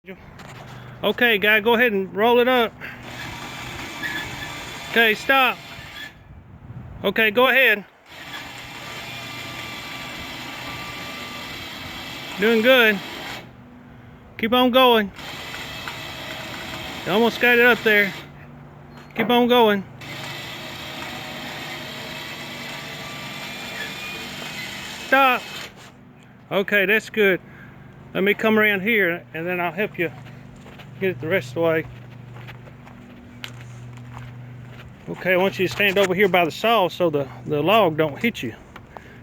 Okay, guy, go ahead and roll it up. Okay, stop. Okay, go ahead. Doing good. Keep on going. You almost got it up there. Keep on going. Stop. Okay, that's good. Let me come around here and then I'll help you get it the rest of the way. Okay, I want you to stand over here by the saw so the log don't hit you.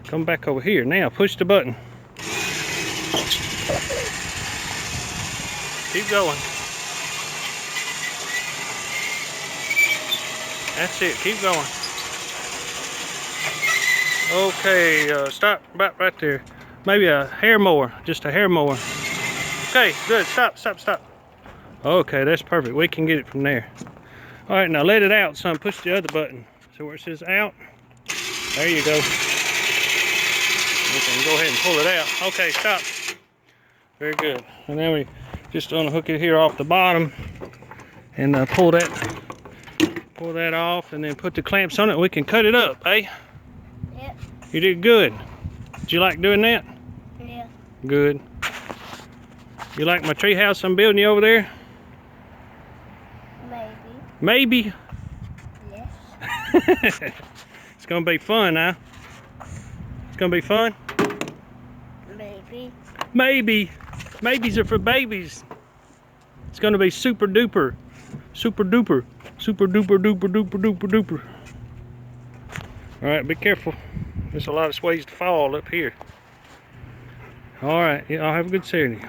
Come back over here. Now push the button. Keep going. That's it, keep going. Okay, stop about right there. Maybe a hair mower, just a hair mower. Okay, good, stop. Okay, that's perfect, we can get it from there. All right, now let it out, son, push the other button. So where it says out, there you go. We can go ahead and pull it out. Okay, stop. Very good. And then we just unhook it here off the bottom and pull that off and then put the clamps on it. We can cut it up, eh? Yep. You did good. Did you like doing that? Yeah. Good. You like my tree house I'm building you over there? Maybe. Maybe? Yes. It's gonna be fun, huh? It's gonna be fun? Maybe. Maybe. Maybes are for babies. It's gonna be super duper. Super duper. Super duper duper duper duper duper. Alright, be careful. There's a lot of ways to fall up here. Alright, yeah, I'll have a good Saturday.